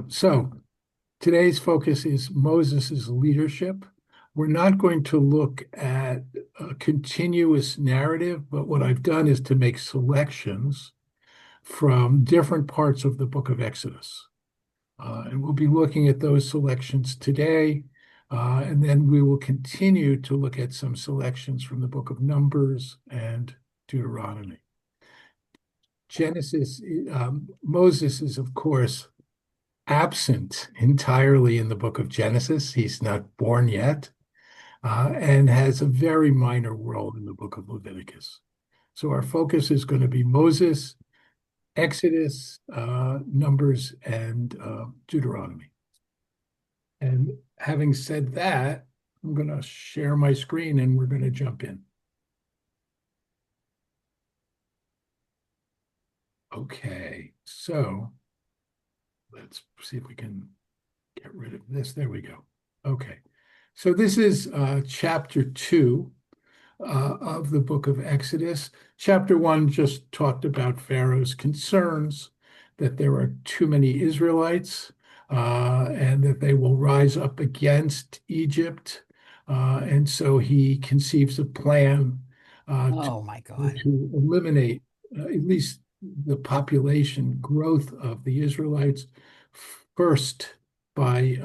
So today's focus is Moses' leadership. We're not going to look at a continuous narrative, but what I've done is to make selections from different parts of the book of Exodus. And we'll be looking at those selections today. And then we will continue to look at some selections from the book of Numbers and Deuteronomy. Genesis, Moses is, of course, absent entirely in the book of Genesis. He's not born yet, and has a very minor role in the book of Leviticus. So our focus is going to be Moses, Exodus, Numbers, and Deuteronomy. And having said that, I'm going to share my screen and we're going to jump in. Okay, so let's see if we can get rid of this. There we go. Okay, so this is chapter 2 of the book of Exodus. Chapter 1 just talked about Pharaoh's concerns that there are too many Israelites and that they will rise up against Egypt. And so he conceives a plan Oh my God. to eliminate at least the population growth of the Israelites first by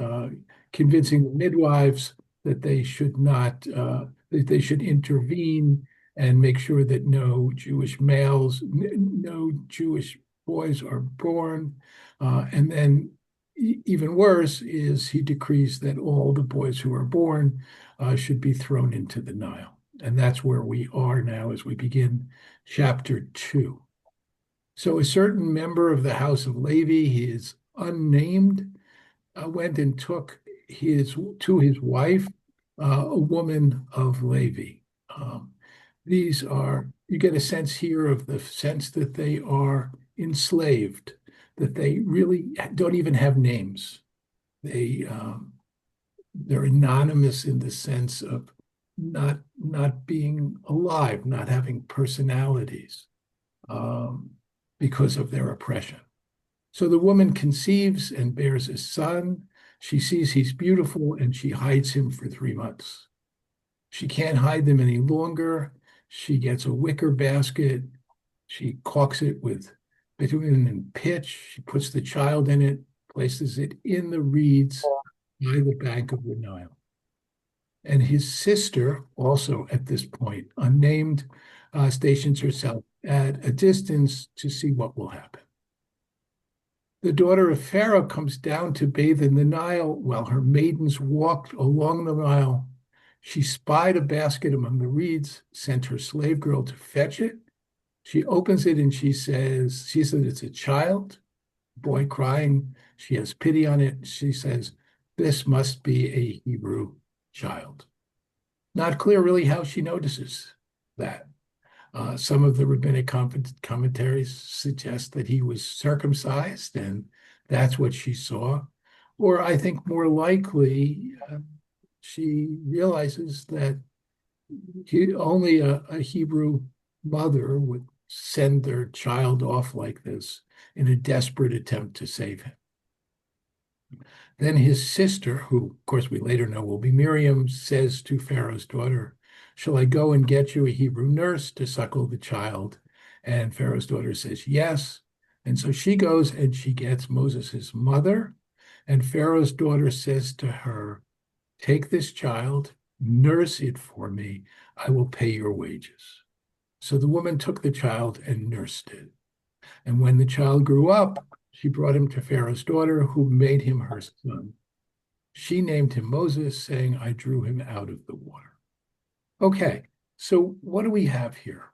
convincing the midwives that they should not, that they should intervene and make sure that no Jewish males, no Jewish boys are born. And then even worse is he decrees that all the boys who are born should be thrown into the Nile. And that's where we are now as we begin chapter 2. So a certain member of the house of Levi, he is unnamed, went and took to his wife, a woman of Levi. These are, you get a sense here of the sense that they are enslaved, that they really don't even have names. They're anonymous in the sense of not being alive, not having personalities, because of their oppression. So the woman conceives and bears a son. She sees he's beautiful and she hides him for 3 months. She can't hide them any longer. She gets a wicker basket. She caulks it with bitumen and pitch. She puts the child in it, places it in the reeds by the bank of the Nile. And his sister, also at this point, unnamed, stations herself at a distance to see what will happen. The daughter of Pharaoh comes down to bathe in the Nile while her maidens walked along the Nile. She spied a basket among the reeds, sent her slave girl to fetch it. She opens it and she says it's a child, boy crying. She has pity on it. She says, this must be a Hebrew child. Not clear really how she notices that. Some of the rabbinic commentaries suggest that he was circumcised and that's what she saw. Or I think more likely, she realizes that only a Hebrew mother would send their child off like this in a desperate attempt to save him. Then his sister, who of course we later know will be Miriam, says to Pharaoh's daughter, shall I go and get you a Hebrew nurse to suckle the child? And Pharaoh's daughter says, yes. And so she goes and she gets Moses' mother. And Pharaoh's daughter says to her, take this child, nurse it for me. I will pay your wages. So the woman took the child and nursed it. And when the child grew up, she brought him to Pharaoh's daughter, who made him her son. She named him Moses, saying, I drew him out of the water. Okay, so what do we have here?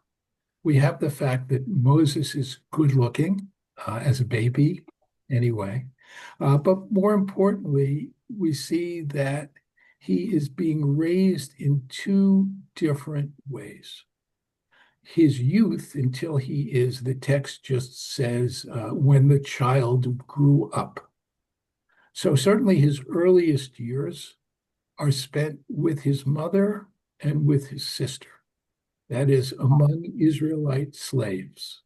We have the fact that Moses is good looking as a baby, anyway. But more importantly, we see that he is being raised in two different ways. His youth, until he is, the text just says, when the child grew up. So certainly his earliest years are spent with his mother and with his sister. That is, among Israelite slaves.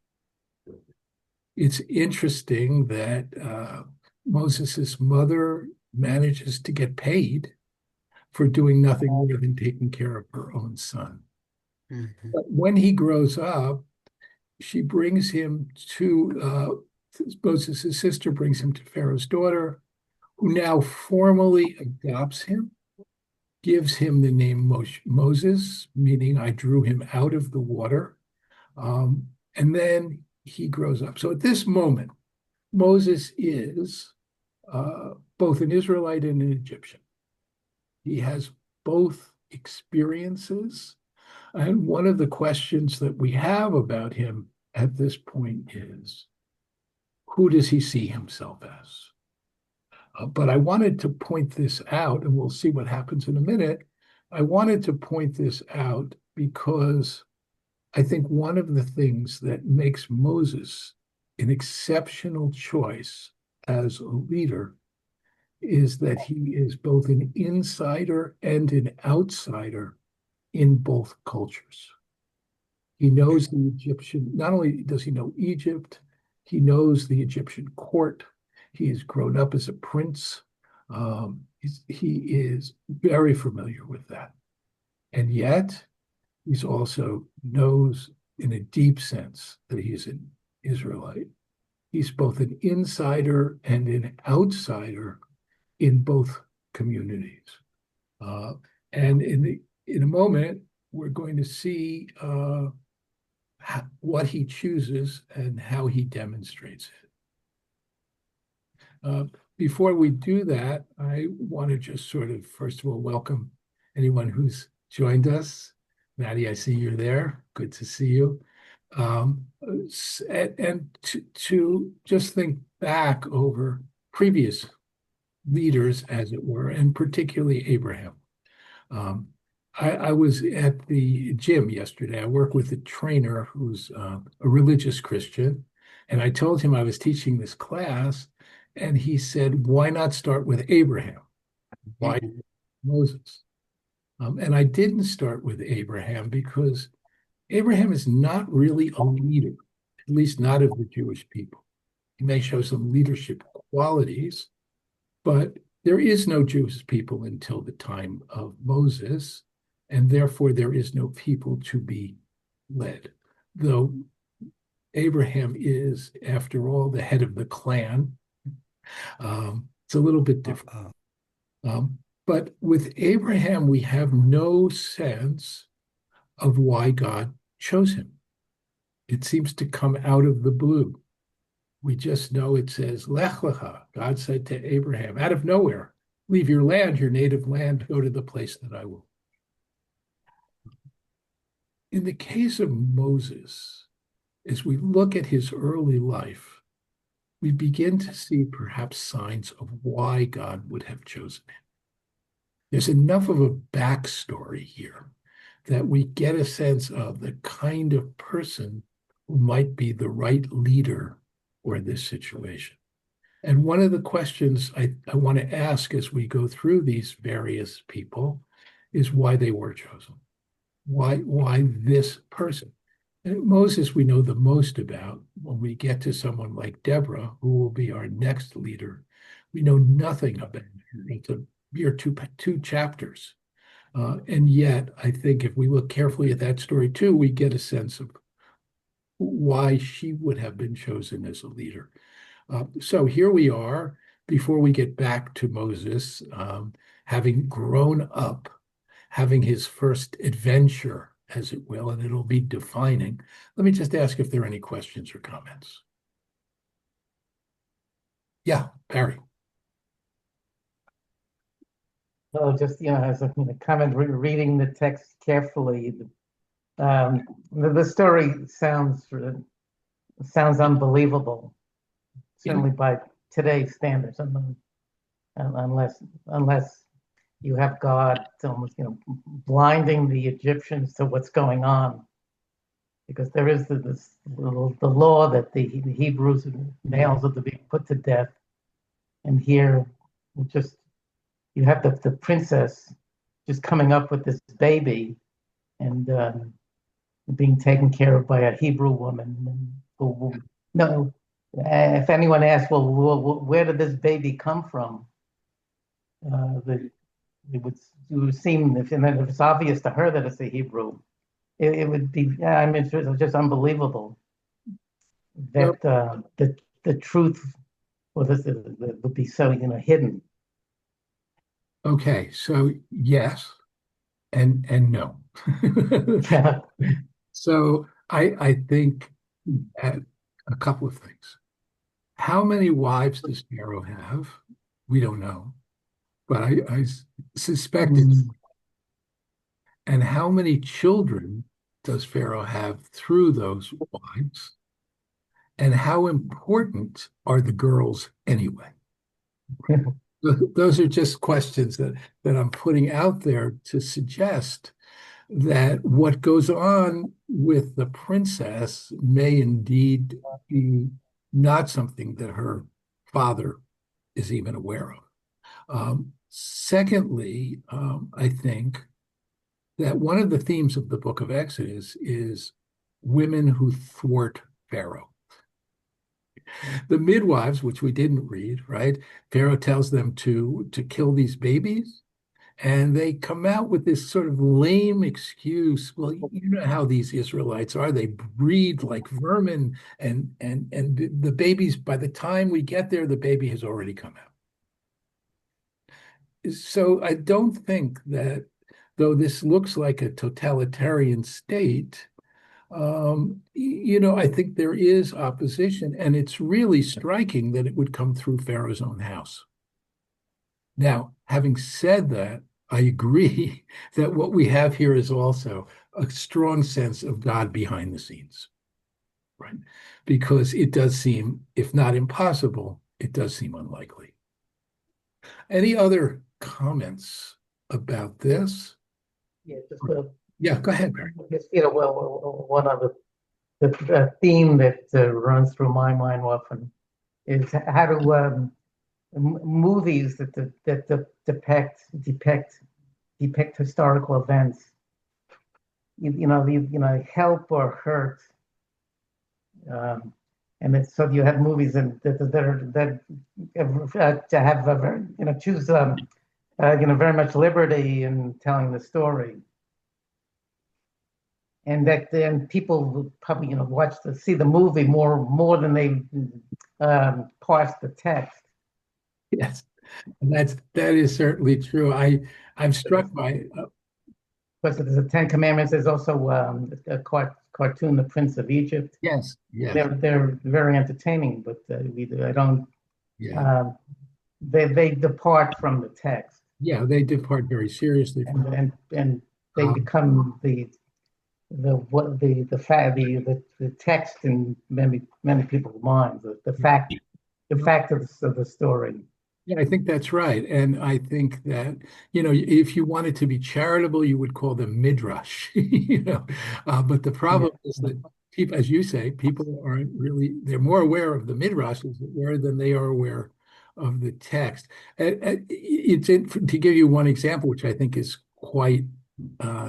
It's interesting that Moses's mother manages to get paid for doing nothing more than taking care of her own son. Mhm. But when he grows up, she brings him to Moses' sister brings him to Pharaoh's daughter, who now formally adopts him, gives him the name Moses, meaning I drew him out of the water. And then he grows up. So at this moment, Moses is both an Israelite and an Egyptian. He has both experiences. And one of the questions that we have about him at this point is, who does he see himself as? But I wanted to point this out, and we'll see what happens in a minute. I wanted to point this out because I think one of the things that makes Moses an exceptional choice as a leader is that he is both an insider and an outsider in both cultures. He knows the Egyptian, not only does he know Egypt, he knows the Egyptian court. He has grown up as a prince. He is very familiar with that. And yet, he's also knows in a deep sense that he's an Israelite. He's both an insider and an outsider in both communities. Uh, and in a moment, we're going to see what he chooses and how he demonstrates it. Before we do that, I want to just sort of, first of all, welcome anyone who's joined us. Maddie, I see you're there. Good to see you. And to just think back over previous leaders, as it were, and particularly Abraham. Um, I was at the gym yesterday. I work with a trainer who's a religious Christian, and I told him I was teaching this class, and he said, "Why not start with Abraham? Why Moses?" And I didn't start with Abraham because Abraham is not really a leader, at least not of the Jewish people. He may show some leadership qualities, but there is no Jewish people until the time of Moses, and therefore there is no people to be led. Though Abraham is, after all, the head of the clan, it's a little bit different. But with Abraham, we have no sense of why God chose him. It seems to come out of the blue. We just know it says, Lech Lecha. God said to Abraham, out of nowhere, leave your land, your native land, go to the place that I will. In the case of Moses, as we look at his early life, we begin to see perhaps signs of why God would have chosen him. There's enough of a backstory here that we get a sense of the kind of person who might be the right leader for this situation. And one of the questions I want to ask as we go through these various people is why they were chosen. Why this person? And Moses, we know the most about. When we get to someone like Deborah, who will be our next leader, we know nothing about her. It's a mere two chapters. And yet, I think if we look carefully at that story too, we get a sense of why she would have been chosen as a leader. So here we are, before we get back to Moses, having grown up, having his first adventure, as it will, and it'll be defining. Let me just ask if there are any questions or comments. Yeah, Barry. So just, as a comment, reading the text carefully, the story sounds unbelievable, certainly by today's standards, unless you have God almost, blinding the Egyptians to what's going on, because there is the law that the Hebrews males are to be put to death, and here just you have the princess just coming up with this baby and being taken care of by a Hebrew woman who no If anyone asks, well, where did this baby come from? The, it would seem, if it's obvious to her that it's a Hebrew, it would be, yeah, I mean, it's just unbelievable Well, that the truth would be so, hidden. okay, so yes and no. So I think at a couple of things. How many wives does Pharaoh have? We don't know, but I suspect it's. Mm. And how many children does Pharaoh have through those wives? And how important are the girls anyway? Those are just questions that I'm putting out there to suggest that what goes on with the princess may indeed be not something that her father is even aware of. Secondly, I think that one of the themes of the book of Exodus is women who thwart Pharaoh. The midwives, which we didn't read, right? Pharaoh tells them to kill these babies, and they come out with this sort of lame excuse. Well, you know how these Israelites are. They breed like vermin, and the babies, by the time we get there, the baby has already come out. So I don't think that, though this looks like a totalitarian state, I think there is opposition, and it's really striking that it would come through Pharaoh's own house. Now, having said that, I agree that what we have here is also a strong sense of God behind the scenes, right? Because it does seem, if not impossible, it does seem unlikely. Any other comments about this? Yeah, just Yeah, go ahead, Barry. just, one of the theme that runs through my mind often is how do movies that depict historical events, help or hurt, and it's, so you have movies to have choose very much liberty in telling the story, and that then people will probably see the movie more than they parse the text. Yes, and that is certainly true. I'm struck by Because there's the Ten Commandments. There's also a cartoon, The Prince of Egypt. yes, yes, They're very entertaining, but I don't. yeah, Uh, they depart from the text, yeah. They depart very seriously from. and they Um, become the what the text in many people's minds. The fact of the story. Yeah, I think that's right. And I think that, if you wanted to be charitable, you would call them midrash, But the Yeah. problem is that people, as you say, people aren't really, they're more aware of the midrash, as it were, than they are aware of the text. To give you one example, which I think is quite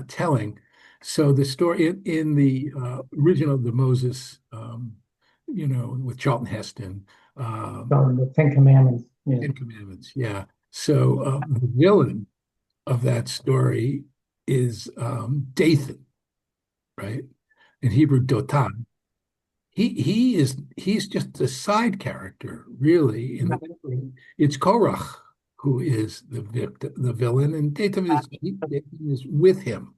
telling. So the story in the original, the Moses, with Charlton Heston, So the Ten Commandments. Yeah. Ten Commandments, yeah. So the villain of that story is Dathan, right? In Hebrew, Dotan. He's just a side character, really. It's Korach who is the villain, and Dathan is with him.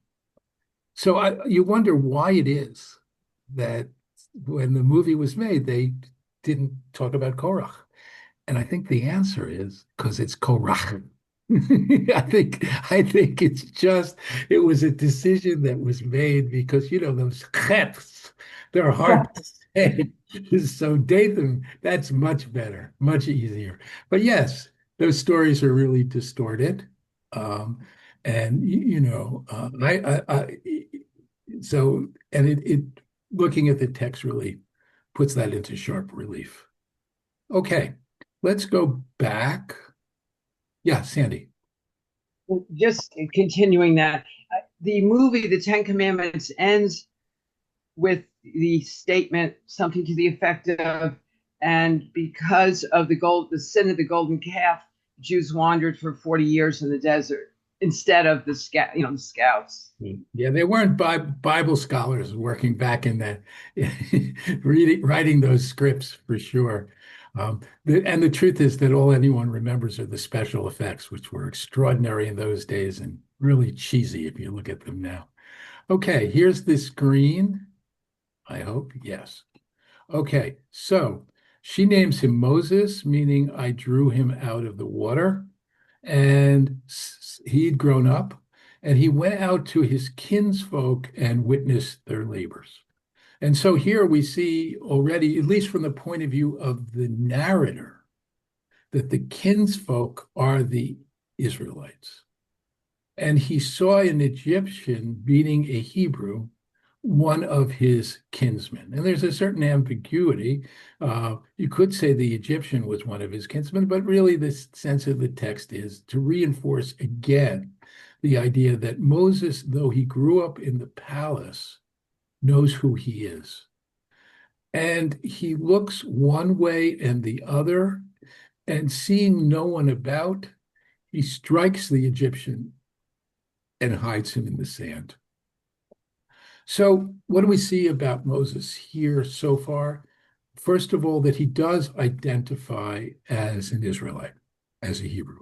So you wonder why it is that when the movie was made, they didn't talk about Korach. And I think the answer is because it's Korach. I think it was a decision that was made because those chets, they're hard to say. So Dathan, that's much better, much easier. But yes, those stories are really distorted. Um, and so and it looking at the text really puts that into sharp relief. Okay, let's go back. Yeah, Sandy. Well, just continuing that, the movie, The Ten Commandments, ends with the statement, something to the effect of, And because of the sin of the golden calf, Jews wandered for 40 years in the desert instead of the scouts. Yeah, they weren't Bible scholars working back in that, writing those scripts for sure. And the truth is that all anyone remembers are the special effects, which were extraordinary in those days and really cheesy if you look at them now. Okay, here's the screen. I hope, yes. Okay, so she names him Moses, meaning I drew him out of the water. And he'd grown up, and he went out to his kinsfolk and witnessed their labors. And so here we see already, at least from the point of view of the narrator, that the kinsfolk are the Israelites. And he saw an Egyptian beating a Hebrew, one of his kinsmen. And there's a certain ambiguity. You could say the Egyptian was one of his kinsmen, but really the sense of the text is to reinforce again the idea that Moses, though he grew up in the palace, knows who he is. And he looks one way and the other, and seeing no one about, he strikes the Egyptian and hides him in the sand. So, what do we see about Moses here so far? First of all, that he does identify as an Israelite, as a Hebrew.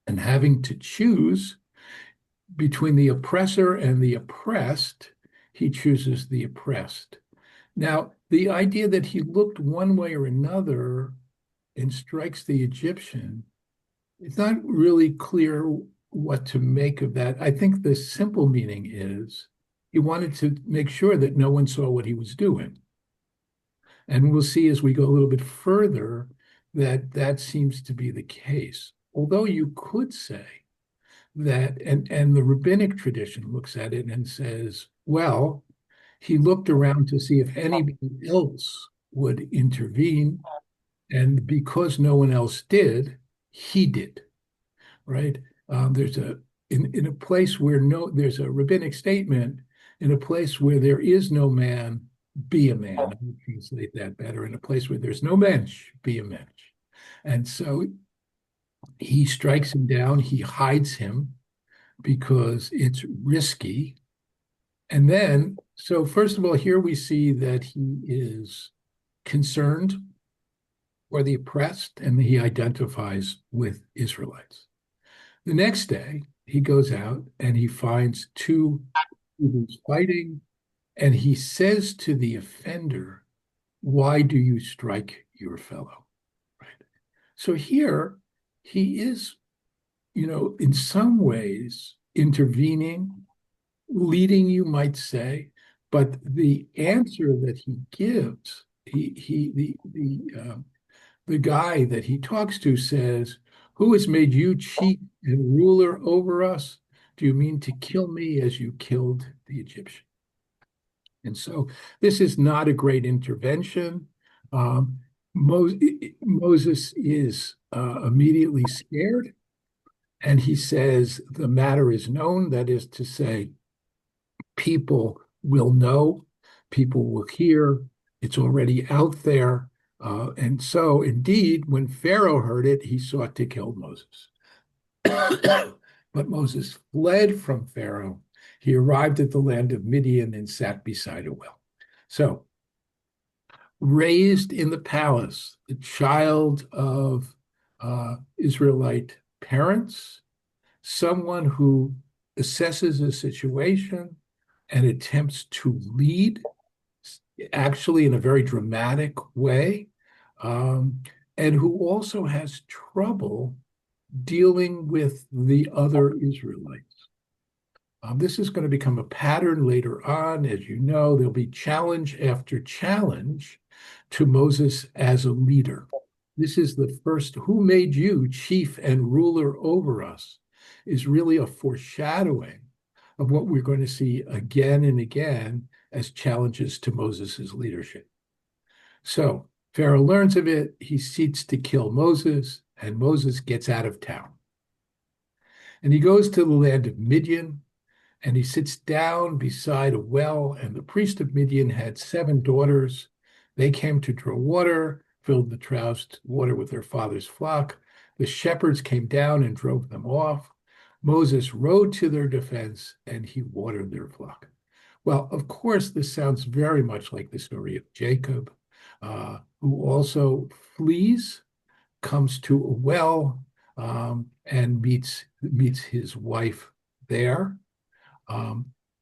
And having to choose between the oppressor and the oppressed, he chooses the oppressed. Now, the idea that he looked one way or another and strikes the Egyptian, it's not really clear what to make of that. I think the simple meaning is he wanted to make sure that no one saw what he was doing. And we'll see as we go a little bit further that that seems to be the case. Although you could say that, and the rabbinic tradition looks at it and says, well, he looked around to see if anybody else would intervene. And because no one else did, he did, right? There's in a place where there's a rabbinic statement, in a place where there is no man, be a man. I would translate that better. In a place where there's no mensch, be a mensch. And so he strikes him down, he hides him because it's risky. And then, so first of all, here we see that he is concerned for the oppressed and he identifies with Israelites. The next day, he goes out and he finds two Hebrews fighting, and he says to the offender, why do you strike your fellow? Right. So here he is, in some ways intervening, leading, you might say, but the answer that he gives, the guy that he talks to says, who has made you chief and ruler over us? Do you mean to kill me as you killed the Egyptian? And so this is not a great intervention. Moses is immediately scared, and he says, the matter is known. That is to say, people will know, people will hear, it's already out there. And so, indeed, when Pharaoh heard it, he sought to kill Moses. But Moses fled from Pharaoh. He arrived at the land of Midian and sat beside a well. So, raised in the palace, the child of Israelite parents, someone who assesses a situation and attempts to lead, actually in a very dramatic way, and who also has trouble dealing with the other Israelites. This is going to become a pattern later on. As you know, there'll be challenge after challenge to Moses as a leader. This is the first, who made you chief and ruler over us, is really a foreshadowing of what we're going to see again and again as challenges to Moses's leadership. So Pharaoh learns of it, he seeks to kill Moses, and Moses gets out of town. And he goes to the land of Midian, and he sits down beside a well, and the priest of Midian had 7 daughters. They came to draw water. filled the troughs to water with their father's flock. The shepherds came down and drove them off. Moses rode to their defense, and he watered their flock. Well, of course, this sounds very much like the story of Jacob, who also flees, comes to a well, and meets his wife there.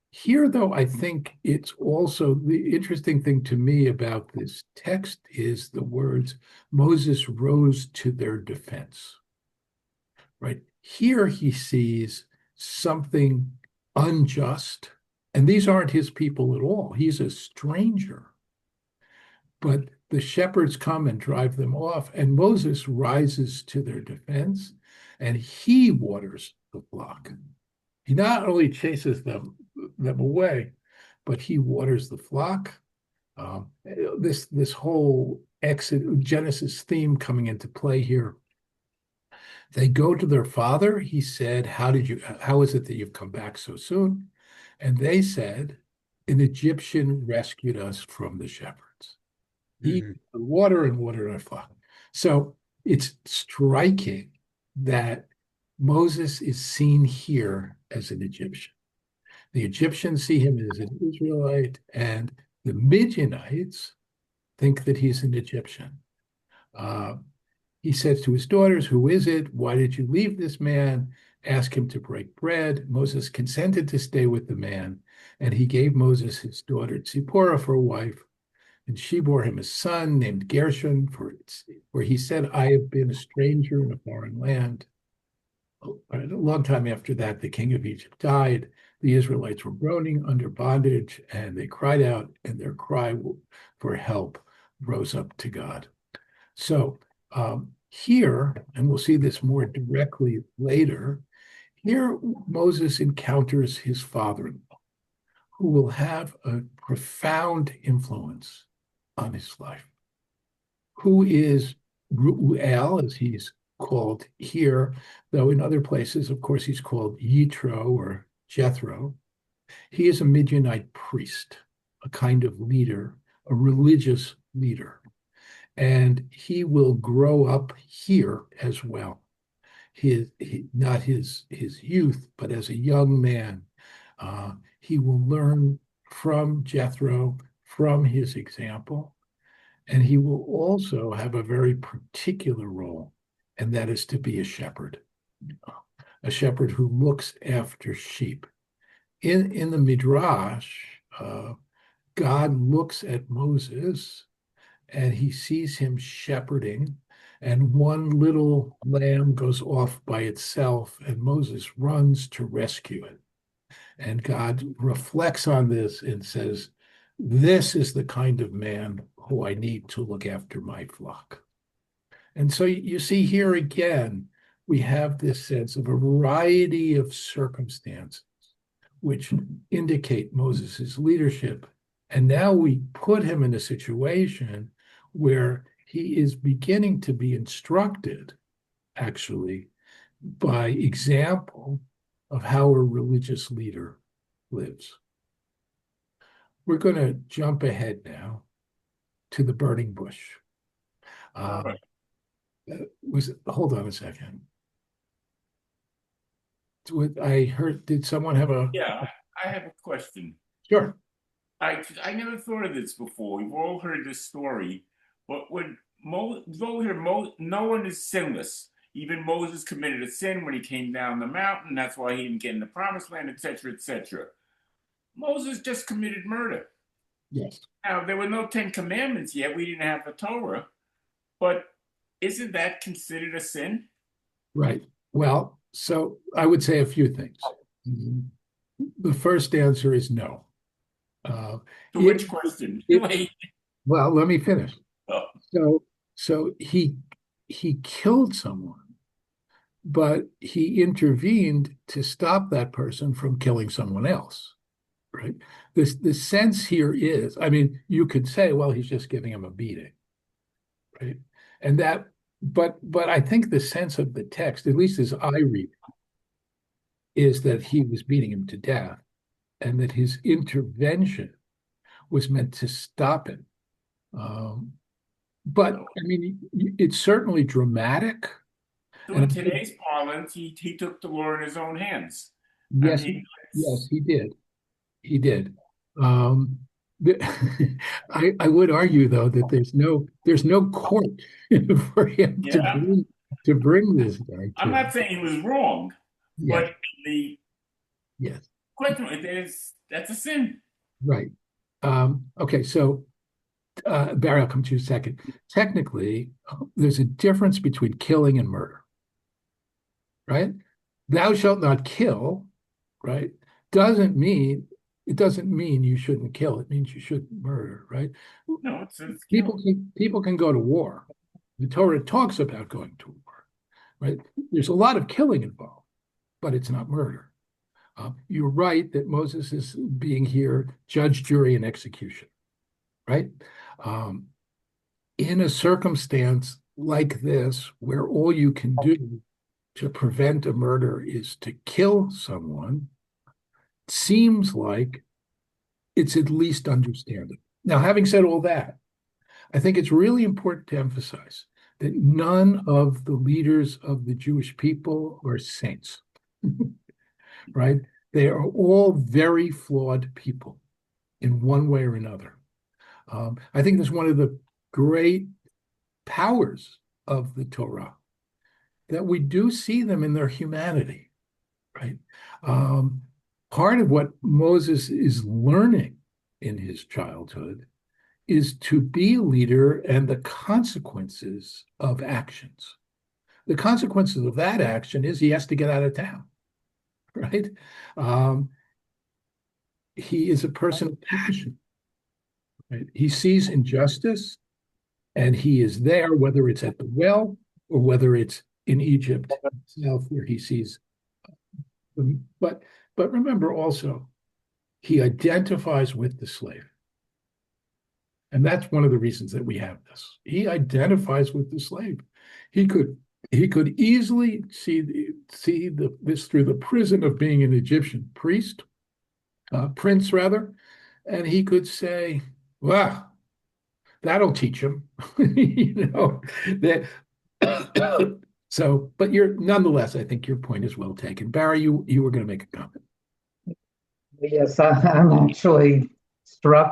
Here, though, I think it's also the interesting thing to me about this text is the words, Moses rose to their defense, right? Here he sees something unjust, and these aren't his people at all. He's a stranger. But the shepherds come and drive them off, and Moses rises to their defense, and he waters the flock. He not only chases them away, but he waters the flock. This whole Genesis theme coming into play here. They go to their father. He said, how is it that you've come back so soon? And they said, an Egyptian rescued us from the shepherds. He water and watered our flock. So it's striking that Moses is seen here as an Egyptian. The Egyptians see him as an Israelite, and the Midianites think that he's an Egyptian. He says to his daughters, who is it? Why did you leave this man? Ask him to break bread. Moses consented to stay with the man, and he gave Moses his daughter Zipporah for a wife. And she bore him a son named Gershon, for he said, I have been a stranger in a foreign land. A long time after that, the king of Egypt died. The Israelites were groaning under bondage, and they cried out, and their cry for help rose up to God. So here, and we'll see this more directly later, here Moses encounters his father-in-law, who will have a profound influence on his life, who is Ru'el, as he's called here, though in other places, of course, he's called Yitro or Jethro. He is a Midianite priest, a kind of leader, a religious leader. And he will grow up here as well. Not his youth, but as a young man, he will learn from Jethro, from his example, and he will also have a very particular role, and that is to be a shepherd who looks after sheep. In the Midrash, God looks at Moses and he sees him shepherding, and one little lamb goes off by itself, and Moses runs to rescue it. And God reflects on this and says, this is the kind of man who I need to look after my flock. And so you see here again, we have this sense of a variety of circumstances which indicate Moses's leadership. And now we put him in a situation where he is beginning to be instructed, actually, by example of how a religious leader lives. We're going to jump ahead now to the burning bush. Hold on a second. I heard, did someone have a... Yeah, I have a question. Sure. I never thought of this before. We've all heard this story, but when no one is sinless. Even Moses committed a sin when he came down the mountain. That's why he didn't get in the promised land, etc., etc. Moses just committed murder. Yes. Now, there were no 10 Commandments yet. We didn't have the Torah. But isn't that considered a sin? Right. Well, so I would say a few things. The first answer is no. To which question? Well, let me finish. Oh. So he killed someone, but he intervened to stop that person from killing someone else, right? The sense here is, I mean, you could say, well, he's just giving him a beating, right? And that, but I think the sense of the text, at least as I read it, is that he was beating him to death, and that his intervention was meant to stop him. but So, I mean, it's certainly dramatic. so And in I think, today's parlance, he took the law in his own hands. I yes, mean, yes, it's, he did. He did. Um, the- I would argue though that there's no court for him yeah, to bring this guy I'm to. not saying he was wrong, Yes, but the yes, question is that's a sin. right. Okay, so Barry, I'll come to you in a second. Technically, there's a difference between killing and murder, right? Thou shalt not kill, right? Doesn't mean it doesn't mean you shouldn't kill. It means you shouldn't murder, right? No, it says People kill. can people can go to war. The Torah talks about going to war, right? There's a lot of killing involved, but it's not murder. You're right that Moses is being here judge, jury, and execution, right? Um, in a circumstance like this, where all you can do to prevent a murder is to kill someone, seems like it's at least understandable. Now, having said all that, I think it's really important to emphasize that none of the leaders of the Jewish people are saints, right? They are all very flawed people in one way or another. I think that's one of the great powers of the Torah, that we do see them in their humanity, right? Um, Part of what Moses is learning in his childhood is to be a leader and the consequences of actions. The consequences of that action is he has to get out of town, right? Um, he is a person of passion, right? He sees injustice and he is there, whether it's at the well or whether it's in Egypt itself, where he sees them. But remember also, he identifies with the slave. And that's one of the reasons that we have this. He identifies with the slave. He could he could easily this through the prison of being an Egyptian priest, prince rather, and he could say, "Well, that'll teach him," you know. That so, but you're nonetheless, I think your point is well taken. Barry, you were going to make a comment. Yes, I'm actually struck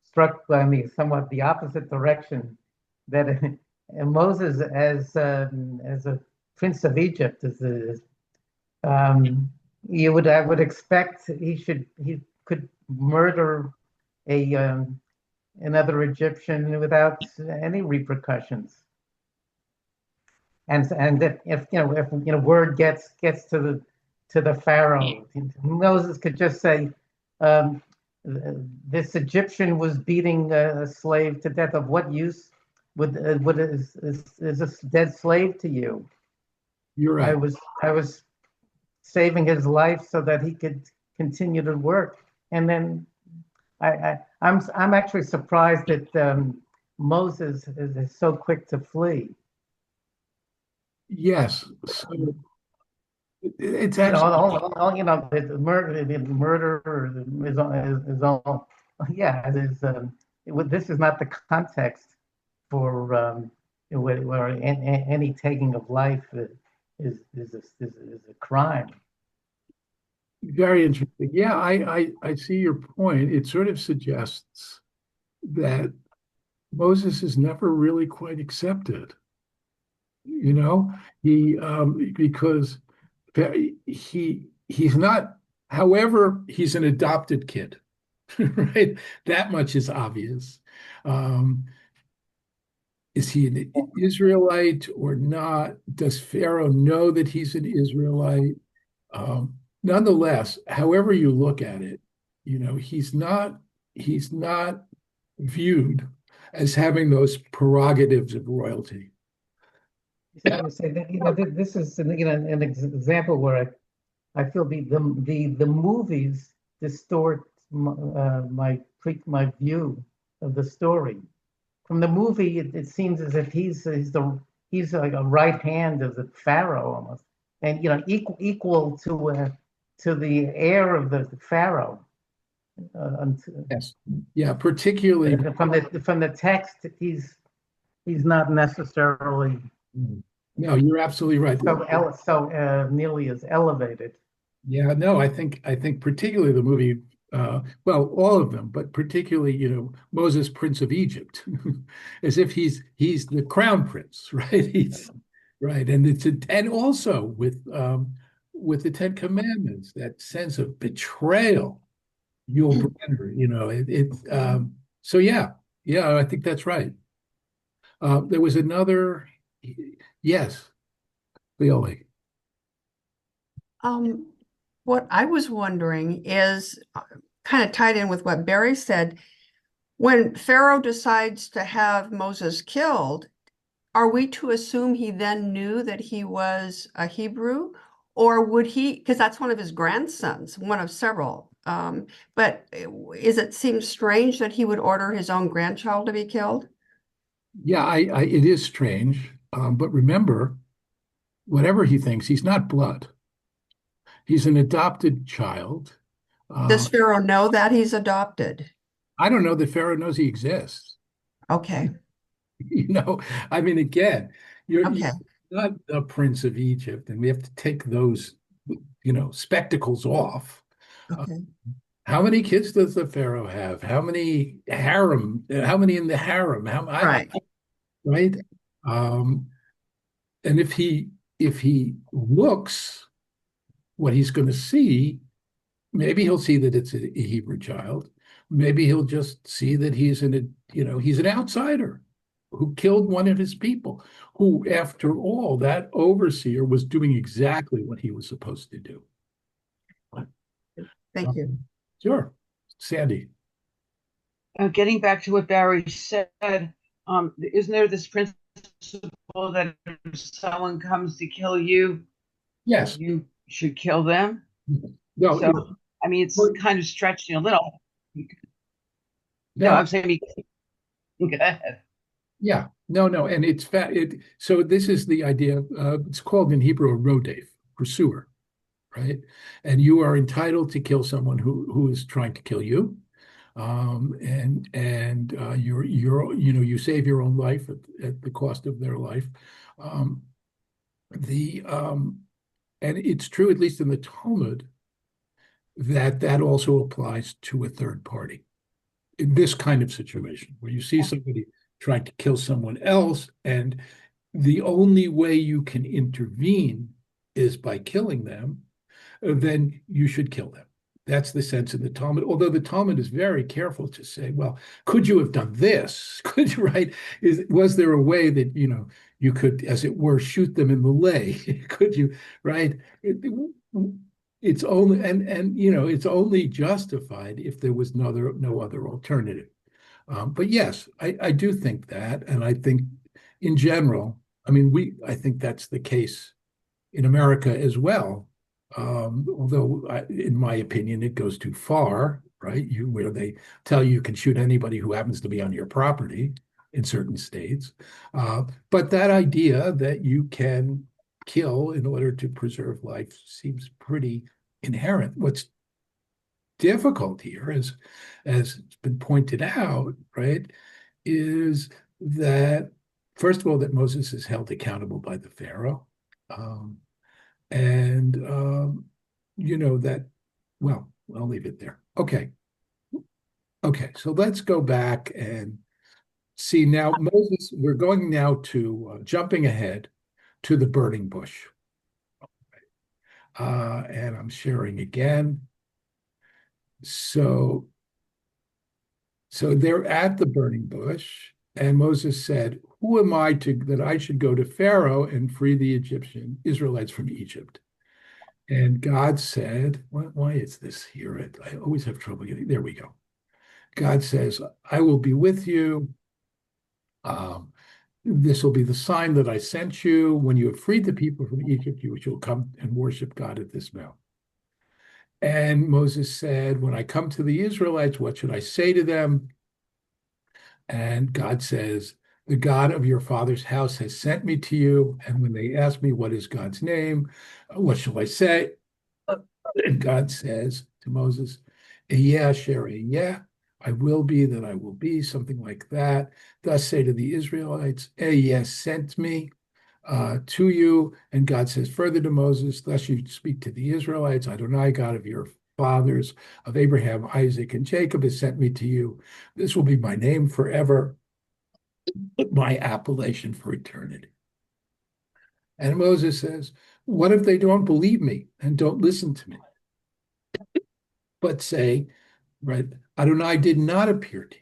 struck by me somewhat the opposite direction that Moses as a prince of Egypt um, I would expect he could murder a another Egyptian without any repercussions. And if word gets to the Pharaoh, Moses could just say, um, "This Egyptian was beating a slave to death. Of what use would is this dead slave to you? You're right. I was saving his life so that he could continue to work." And then I'm actually surprised that Moses is so quick to flee. Yes. So it's You know, actually the murder is all, yeah, this is not the context for where any taking of life is a crime. very interesting. Yeah, I see your point. It sort of suggests that Moses is never really quite accepted. You know, he because he's not. However, he's an adopted kid, right? That much is obvious. Um, is he an Israelite or not? Does Pharaoh know that he's an Israelite? Nonetheless, however you look at it, he's not viewed as having those prerogatives of royalty. You say that this is an example where I feel the movies distort my view of the story. From the movie, it seems as if he's like a right hand of the Pharaoh almost, and equal to the heir of the Pharaoh. Yes. Yeah, particularly. From the text, he's not necessarily No, you're absolutely right. nearly as elevated. Yeah, no, I think particularly the movie, well, all of them, but particularly, Moses, Prince of Egypt, as if he's the crown prince, right? He's right, and and also with the Ten Commandments, that sense of betrayal, Yul Brynner, so yeah, I think that's right. There was another, yes, Leole. Um, what I was wondering is kind of tied in with what Barry said. When Pharaoh decides to have Moses killed, are we to assume he then knew that he was a Hebrew? Or would he, because that's one of his grandsons, one of several. But it seems strange that he would order his own grandchild to be killed? Yeah, it is strange, but remember, whatever he thinks, he's not blood. He's an adopted child. Does Uh, Pharaoh know that he's adopted? I don't know that Pharaoh knows he exists. Okay, You know, I mean, again, you're okay, not the Prince of Egypt, and we have to take those, spectacles off. Uh, okay. how many kids does the Pharaoh have? How many harem? How many in the harem? Right. Right? Um, and if he looks, what he's going to see, maybe he'll see that it's a Hebrew child. Maybe he'll just see that he's an outsider who killed one of his people, who, after all, that overseer was doing exactly what he was supposed to do. Thank you. Sure. Sandy. Getting back to what Barry said, isn't there this principle that if someone comes to kill you, Yes. you should kill them? No, So, I mean, it's kind of stretching a little. No, no, I'm saying, go ahead. yeah. No. And so this is the idea. It's called in Hebrew a rodef, pursuer, right? And you are entitled to kill someone who is trying to kill you. And you save your own life at the cost of their life. Um, the and it's true, at least in the Talmud, that also applies to a third party in this kind of situation where you see somebody trying to kill someone else, and the only way you can intervene is by killing them, then you should kill them. That's the sense in the Talmud. Although the Talmud is very careful to say, well, could you have done this? Could you, right? Was there a way that, you could, as it were, shoot them in the leg? Could you, right? It's only, it's only justified if there was no other alternative. But yes, I do think that. And I think in general, I think that's the case in America as well. Although, in my opinion, it goes too far, right? Where they tell you can shoot anybody who happens to be on your property in certain states. But that idea that you can kill in order to preserve life seems pretty inherent. What's difficult here, as it's been pointed out, right, is that first of all, that Moses is held accountable by the Pharaoh. And that, well, I'll leave it there. Okay. So let's go back and see now. Moses, we're going now to jumping ahead to the burning bush. And I'm sharing again. So they're at the burning bush, and Moses said, "Who am I that I should go to Pharaoh and free the Israelites from Egypt?" And God said, why is this here? I always have trouble getting, there we go. God says, "I will be with you. This will be the sign that I sent you. When you have freed the people from Egypt, you shall come and worship God at this mount." And Moses said, "When I come to the Israelites, what should I say to them?" And God says, "The God of your father's house has sent me to you. And when they ask me, what is God's name? What shall I say?" And God says to Moses, "Yeah, Sherry, yeah, I will be that I will be, something like that. Thus say to the Israelites, yes, sent me to you. And God says further to Moses, thus you speak to the Israelites, Adonai, God of your fathers, of Abraham, Isaac, and Jacob, has sent me to you. This will be my name forever, my appellation for eternity. And Moses says, what if they don't believe me and don't listen to me, but say, right, Adonai did not appear to you?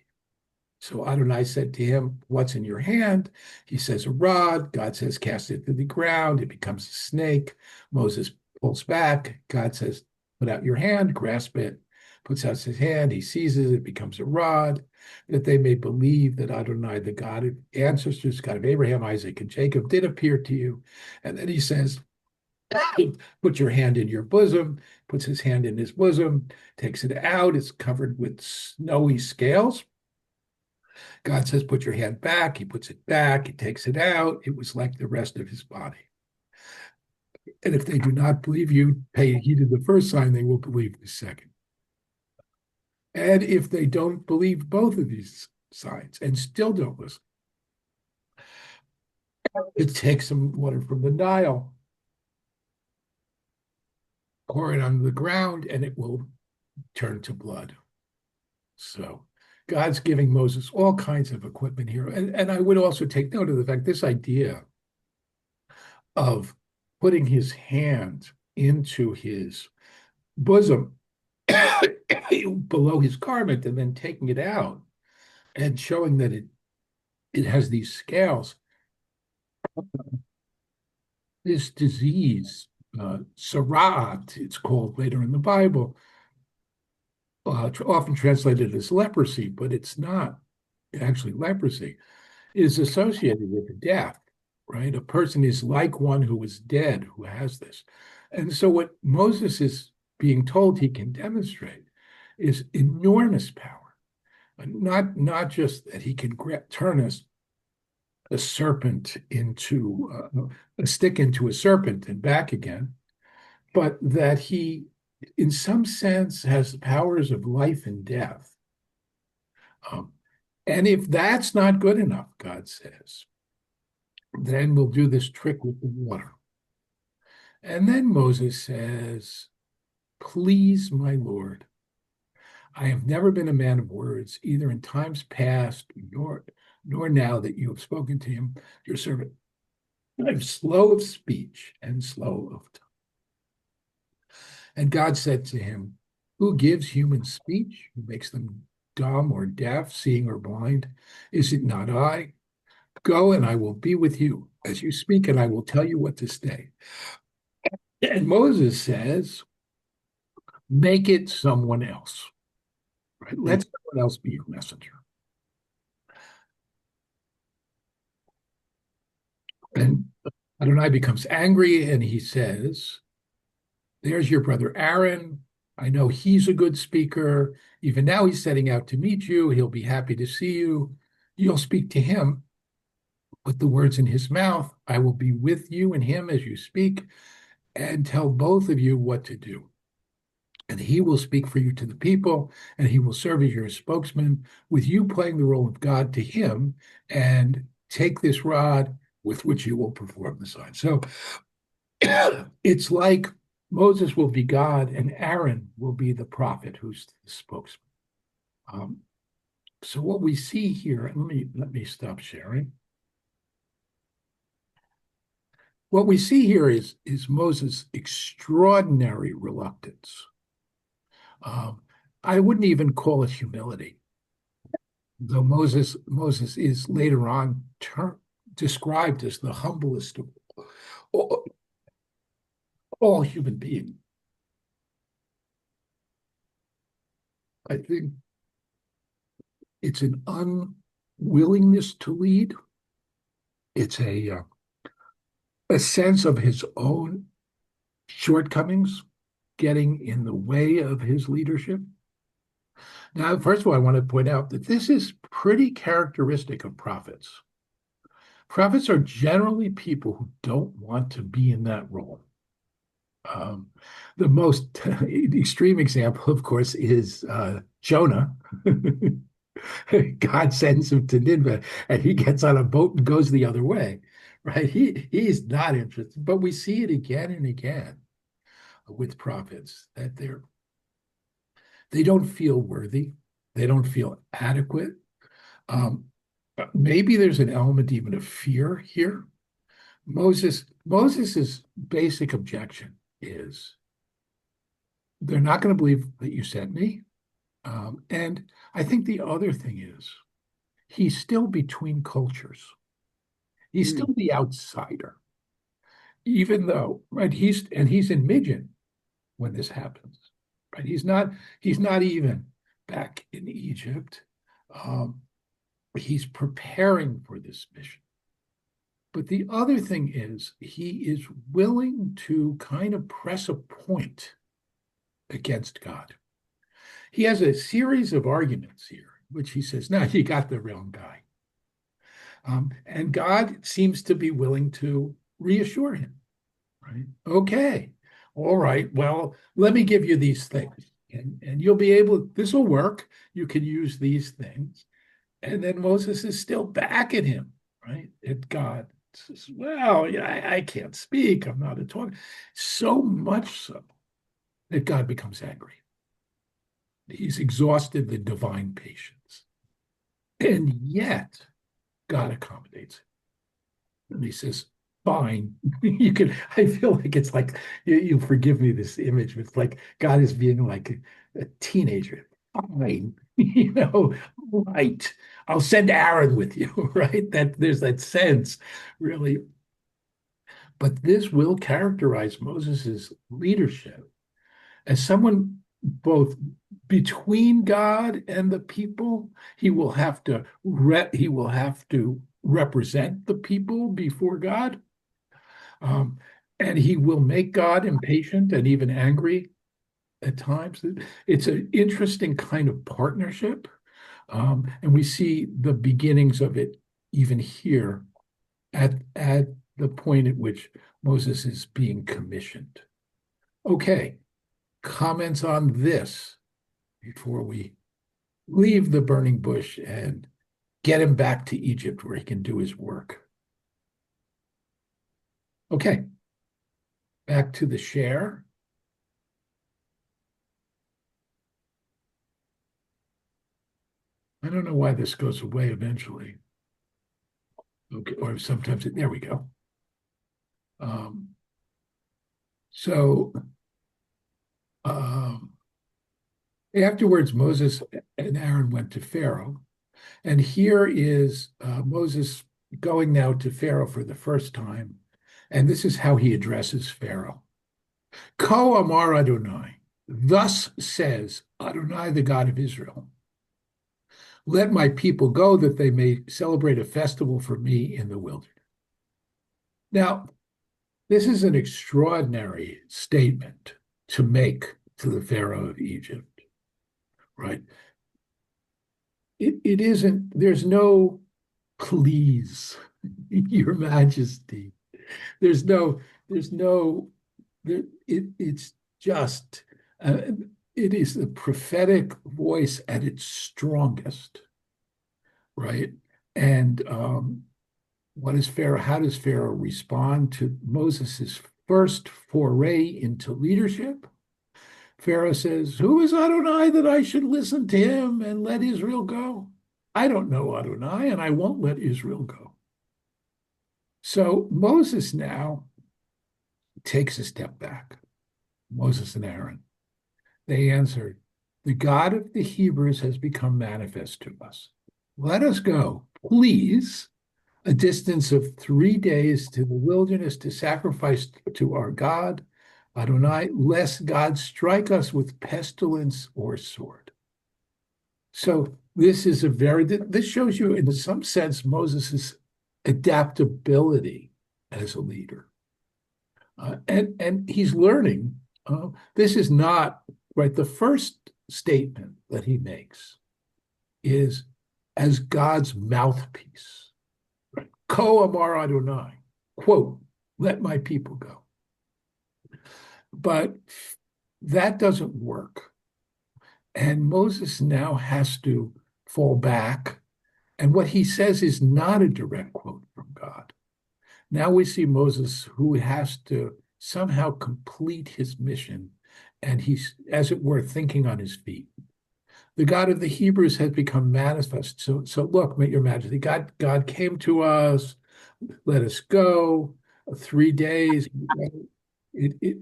So Adonai said to him, what's in your hand? He says, a rod. God says, cast it to the ground. It becomes a snake. Moses pulls back. God says, put out your hand, grasp it. Puts out his hand. He seizes it. It becomes a rod, that they may believe that Adonai, the God of ancestors, God of Abraham, Isaac, and Jacob, did appear to you. And then he says, put your hand in your bosom, puts his hand in his bosom, takes it out. It's covered with snowy scales. God says, put your hand back. He puts it back. He takes it out. It was like the rest of his body. And if they do not believe you, pay heed to the first sign, they will believe the second. And if they don't believe both of these signs and still don't listen, it takes some water from the Nile, pour it on the ground, and it will turn to blood. So God's giving Moses all kinds of equipment here. And I would also take note of the fact this idea of putting his hand into his bosom below his garment and then taking it out and showing that it has these scales. This disease, Sarat, it's called later in the Bible, often translated as leprosy, but it's not actually leprosy, is associated with death, right? A person is like one who is dead who has this. And so what Moses is being told he can demonstrate is enormous power. Not just that he can turn a serpent into a stick into a serpent and back again, but that he, in some sense, has the powers of life and death. And if that's not good enough, God says, then we'll do this trick with the water. And then Moses says, please, my Lord, I have never been a man of words, either in times past nor now that you have spoken to him, your servant. I'm slow of speech and slow of tongue. And God said to him, who gives human speech, who makes them dumb or deaf, seeing or blind? Is it not I? Go, and I will be with you as you speak, and I will tell you what to say. And Moses says, make it someone else. Right? Let someone else be your messenger. And Adonai becomes angry, and he says, there's your brother Aaron. I know he's a good speaker. Even now he's setting out to meet you. He'll be happy to see you. You'll speak to him. Put the words in his mouth. I will be with you and him as you speak, and tell both of you what to do. And he will speak for you to the people, and he will serve as your spokesman, with you playing the role of God to him, and take this rod with which you will perform the sign. So it's like Moses will be God, and Aaron will be the prophet who's the spokesman. So what we see here, let me stop sharing. What we see here is Moses' extraordinary reluctance. I wouldn't even call it humility, though Moses is later on described as the humblest of all human beings. I think it's an unwillingness to lead. It's a sense of his own shortcomings getting in the way of his leadership. Now, first of all, I want to point out that this is pretty characteristic of prophets. Prophets are generally people who don't want to be in that role. The most extreme example, of course, is Jonah. God sends him to Nineveh and he gets on a boat and goes the other way, right? He's not interested, but we see it again and again with prophets that they don't feel worthy, they don't feel adequate. Um, Maybe there's an element even of fear here. Moses's basic objection is they're not going to believe that you sent me. And I think the other thing is he's still between cultures. He's Mm. still the outsider, even though, right, he's in Midian when this happens, right? He's not even back in Egypt. Um, he's preparing for this mission. But the other thing is he is willing to kind of press a point against God. He has a series of arguments here, which he says, no, you got the wrong guy. And God seems to be willing to reassure him, right? Okay, all right, well, let me give you these things. And you'll be able, this will work. You can use these things. And then Moses is still back at him, right? At God says, well, yeah, I can't speak. I'm not a talker. So much so that God becomes angry. He's exhausted the divine patience. And yet, God accommodates him. And he says, fine. I feel like it's like, you forgive me this image, but it's like God is being like a teenager. Fine. Right. I'll send Aaron with you, right? That there's that sense, really. But this will characterize Moses's leadership as someone both between God and the people. He will have to represent the people before God, and he will make God impatient and even angry at times. It's an interesting kind of partnership, and we see the beginnings of it even here at the point at which Moses is being commissioned. Okay, comments on this before we leave the burning bush and get him back to Egypt where he can do his work. Okay, back to the share. I don't know why this goes away eventually. Okay, or sometimes there we go. So afterwards, Moses and Aaron went to Pharaoh. And here is Moses going now to Pharaoh for the first time. And this is how he addresses Pharaoh. Ko Amar Adonai, thus says Adonai, the God of Israel. Let my people go that they may celebrate a festival for me in the wilderness. Now, this is an extraordinary statement to make to the Pharaoh of Egypt, right? It isn't, there's no please, your majesty. There's no, it's just, it is the prophetic voice at its strongest, right? And what is Pharaoh? How does Pharaoh respond to Moses's first foray into leadership? Pharaoh says, who is Adonai that I should listen to him and let Israel go? I don't know Adonai, and I won't let Israel go. So Moses now takes a step back. Moses and Aaron. They answered, the God of the Hebrews has become manifest to us. Let us go, please, a distance of 3 days to the wilderness to sacrifice to our God, Adonai, lest God strike us with pestilence or sword. So this shows you in some sense Moses' adaptability as a leader. And he's learning. This is not, right, the first statement that he makes is as God's mouthpiece. Right? Ko Amar Adonai, quote, let my people go. But that doesn't work. And Moses now has to fall back. And what he says is not a direct quote from God. Now we see Moses who has to somehow complete his mission, and he's, as it were, thinking on his feet. The God of the Hebrews has become manifest. So look, Your Majesty, God came to us, let us go. 3 days.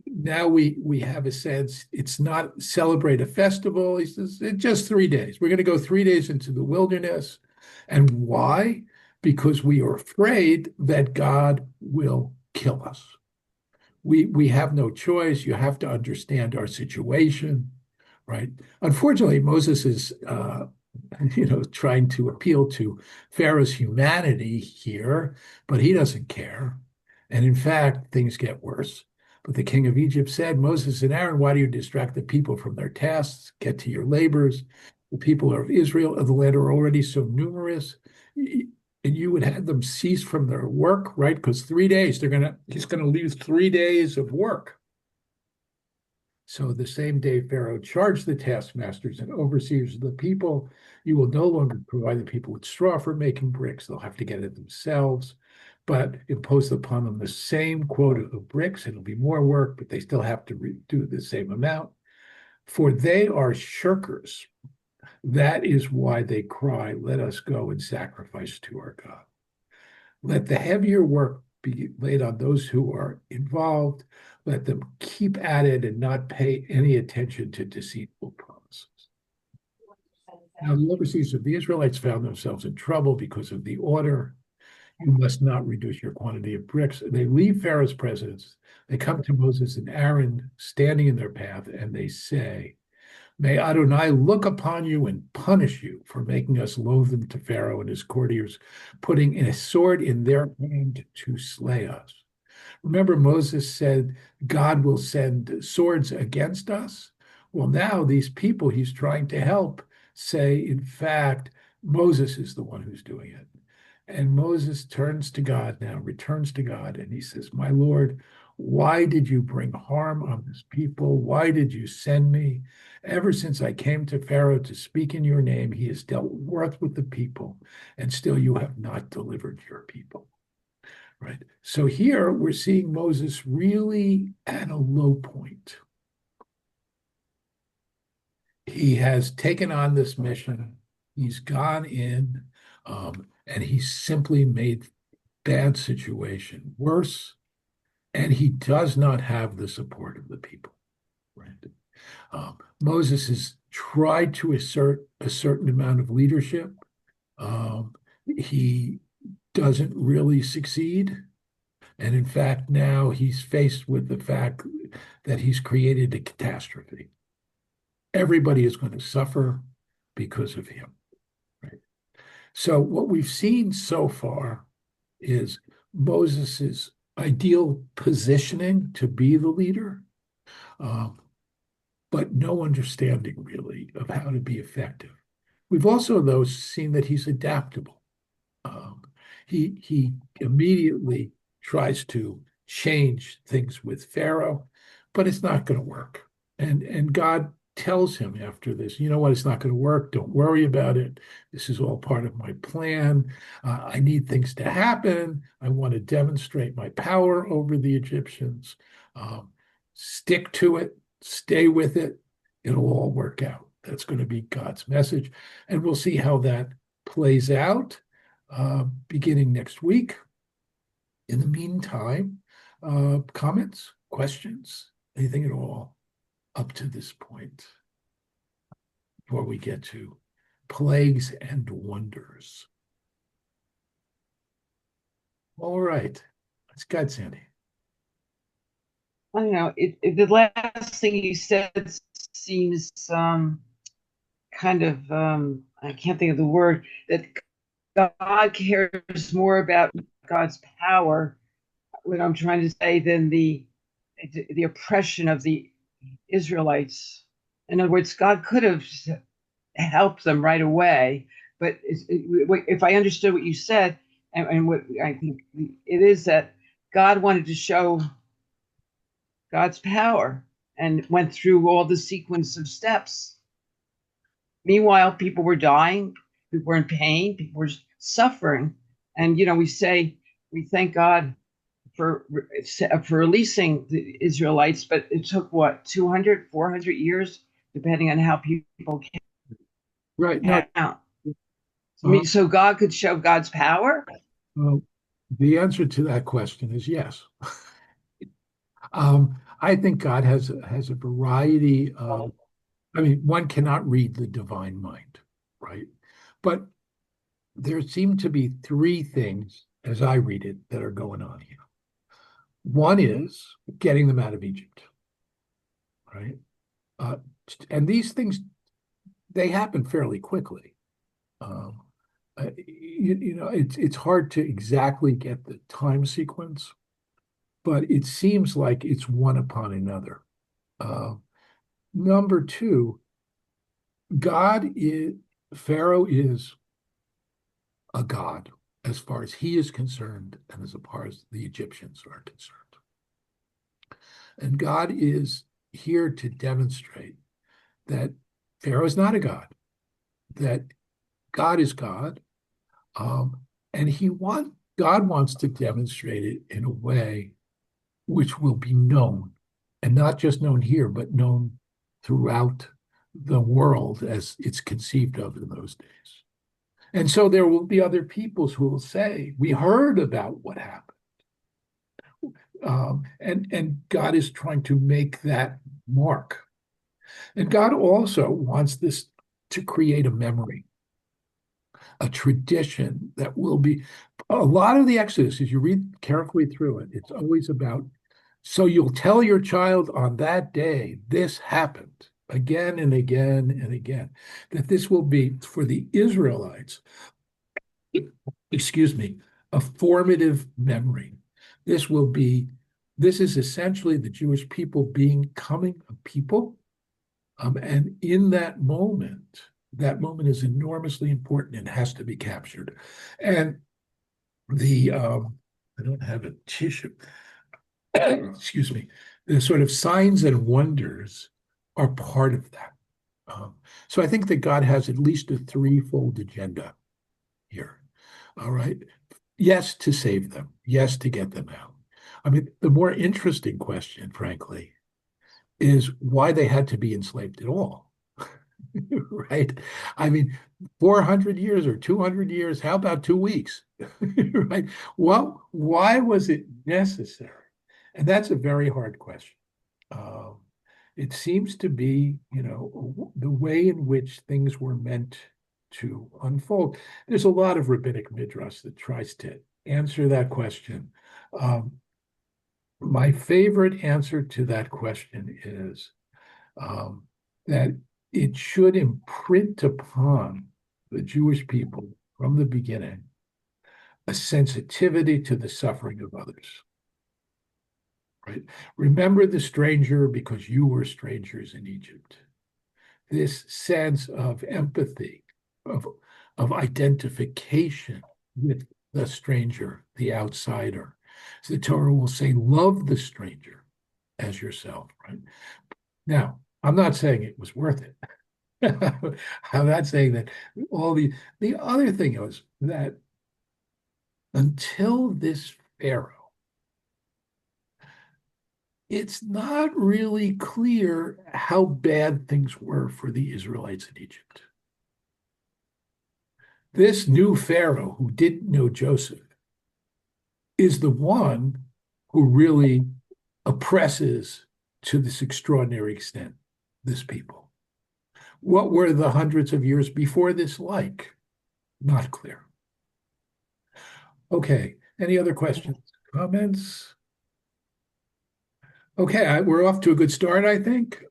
Now we have a sense it's not celebrate a festival. He says it's just 3 days. We're going to go 3 days into the wilderness. And why? Because we are afraid that God will kill us. We have no choice. You have to understand our situation, right? Unfortunately, Moses is trying to appeal to Pharaoh's humanity here, but he doesn't care. And in fact, things get worse. But the king of Egypt said, Moses and Aaron, why do you distract the people from their tasks? Get to your labors. The people of Israel of the land are already so numerous, and you would have them cease from their work, right? Because 3 days, he's gonna lose 3 days of work. So the same day Pharaoh charged the taskmasters and overseers of the people, you will no longer provide the people with straw for making bricks. They'll have to get it themselves, but impose upon them the same quota of bricks. It'll be more work, but they still have to do the same amount. For they are shirkers. That is why they cry, let us go and sacrifice to our God. Let the heavier work be laid on those who are involved. Let them keep at it and not pay any attention to deceitful promises. Now, the overseers of the Israelites found themselves in trouble because of the order. You must not reduce your quantity of bricks. They leave Pharaoh's presence. They come to Moses and Aaron standing in their path, and they say, May Adonai look upon you and punish you for making us loathsome to Pharaoh and his courtiers, putting a sword in their hand to slay us. Remember, Moses said, God will send swords against us. Well, now these people he's trying to help say, in fact, Moses is the one who's doing it. And Moses turns to God now, returns to God, and he says, My Lord, why did you bring harm on this people? Why did you send me? Ever since I came to Pharaoh to speak in your name, he has dealt worth with the people, and still you have not delivered your people. Right. So here we're seeing Moses really at a low point. He has taken on this mission. He's gone in, and he's simply made bad situation worse. And he does not have the support of the people. Right. Moses has tried to assert a certain amount of leadership. He doesn't really succeed. And in fact, now he's faced with the fact that he's created a catastrophe. Everybody is going to suffer because of him. Right? So what we've seen so far is Moses's ideal positioning to be the leader, but no understanding really of how to be effective. We've also, though, seen that he's adaptable. He immediately tries to change things with Pharaoh, but it's not going to work. And God tells him after this, you know what, it's not going to work. Don't worry about it. This is all part of my plan. I need things to happen. I want to demonstrate my power over the Egyptians. Stick to it. Stay with it. It'll all work out. That's going to be God's message. And we'll see how that plays out beginning next week. In the meantime, comments, questions, anything at all up to this point before we get to plagues and wonders. All right. That's God, Sandy. I don't know. The last thing you said seems kind of, I can't think of the word, that God cares more about God's power, what I'm trying to say, than the oppression of the Israelites. In other words, God could have helped them right away, but if I understood what you said, and what I think it is, that God wanted to show God's power and went through all the sequence of steps Meanwhile, people were dying, people were in pain, people were suffering. And, we thank God for releasing the Israelites, but it took what, 200, 400 years, depending on how people Right. came No, out. So God could show God's power. well, the answer to that question is yes. I think God has a variety of, I mean, one cannot read the divine mind, right? But there seem to be three things, as I read it, that are going on here. One is getting them out of Egypt, right? Uh, and these things, they happen fairly quickly. Um, it's hard to exactly get the time sequence, but it seems like it's one upon another. Uh, Number two, God is, Pharaoh is a god as far as he is concerned and as far as the Egyptians are concerned. And God is here to demonstrate that Pharaoh is not a god, that God is God. Um, and God wants to demonstrate it in a way which will be known, and not just known here, but known throughout the world as it's conceived of in those days. And so there will be other peoples who will say, we heard about what happened. And God is trying to make that mark. And God also wants this to create a memory, a tradition that will be a lot of the Exodus, as you read carefully through it, it's always about, so you'll tell your child on that day, this happened again and again and again, that this will be for the Israelites, excuse me, a formative memory. This is essentially the Jewish people becoming a people. And in that moment is enormously important and has to be captured. And I don't have a tissue, excuse me, the sort of signs and wonders are part of that. So I think that God has at least a threefold agenda here. All right. Yes, to save them. Yes, to get them out. I mean, the more interesting question, frankly, is why they had to be enslaved at all. Right? I mean, 400 years or 200 years, how about 2 weeks? Right? Well, why was it necessary? And that's a very hard question. It seems to be, the way in which things were meant to unfold. There's a lot of rabbinic midrash that tries to answer that question. My favorite answer to that question is that it should imprint upon the Jewish people from the beginning a sensitivity to the suffering of others. Right? Remember the stranger because you were strangers in Egypt. This sense of empathy, of identification with the stranger, the outsider. So the Torah will say, love the stranger as yourself, right? Now, I'm not saying it was worth it. I'm not saying that the other thing is that until this Pharaoh, it's not really clear how bad things were for the Israelites in Egypt. This new Pharaoh who didn't know Joseph is the one who really oppresses to this extraordinary extent this people. What were the hundreds of years before this like? Not clear. Okay, any other questions, comments? Okay, we're off to a good start, I think.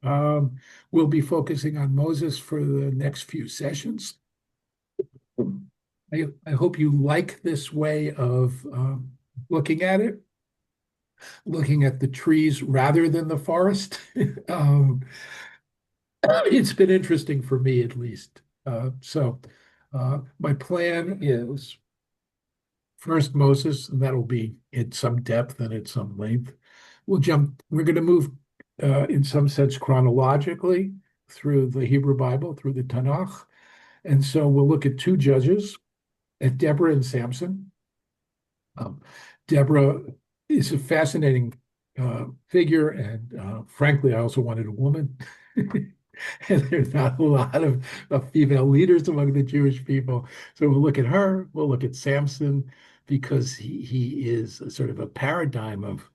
We'll be focusing on Moses for the next few sessions. I hope you like this way of looking at it, looking at the trees rather than the forest. It's been interesting for me, at least. So my plan is first Moses, and that'll be at some depth and at some length. We're going to move in some sense chronologically through the Hebrew Bible, through the Tanakh. And so we'll look at two judges, at Deborah and Samson. Deborah is a fascinating figure, and frankly, I also wanted a woman. And there's not a lot of female leaders among the Jewish people. So we'll look at her, we'll look at Samson, because he is a sort of a paradigm of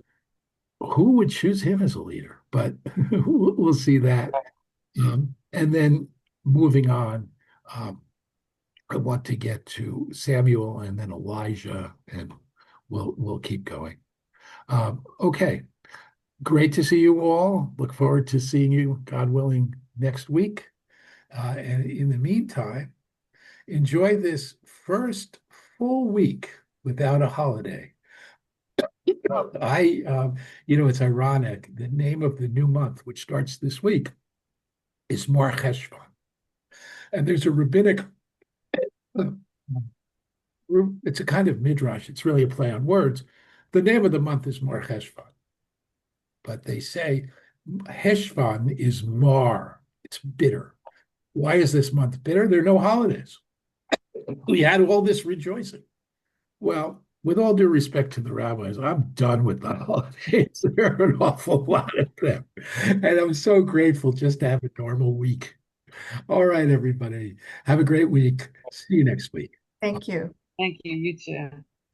who would choose him as a leader. But we'll see that. And then moving on, I want to get to Samuel and then Elijah, and we'll keep going. Okay, great to see you all. Look forward to seeing you, God willing, next week. And in the meantime, enjoy this first full week without a holiday. It's ironic. The name of the new month, which starts this week, is Mar Cheshvan. And there's a rabbinic, it's a kind of midrash. It's really a play on words. The name of the month is Mar Cheshvan. But they say Heshvan is mar. It's bitter. Why is this month bitter? There are no holidays. We had all this rejoicing. Well, with all due respect to the rabbis, I'm done with the holidays. There are an awful lot of them. And I'm so grateful just to have a normal week. All right, everybody. Have a great week. See you next week. Thank you. Thank you. You too.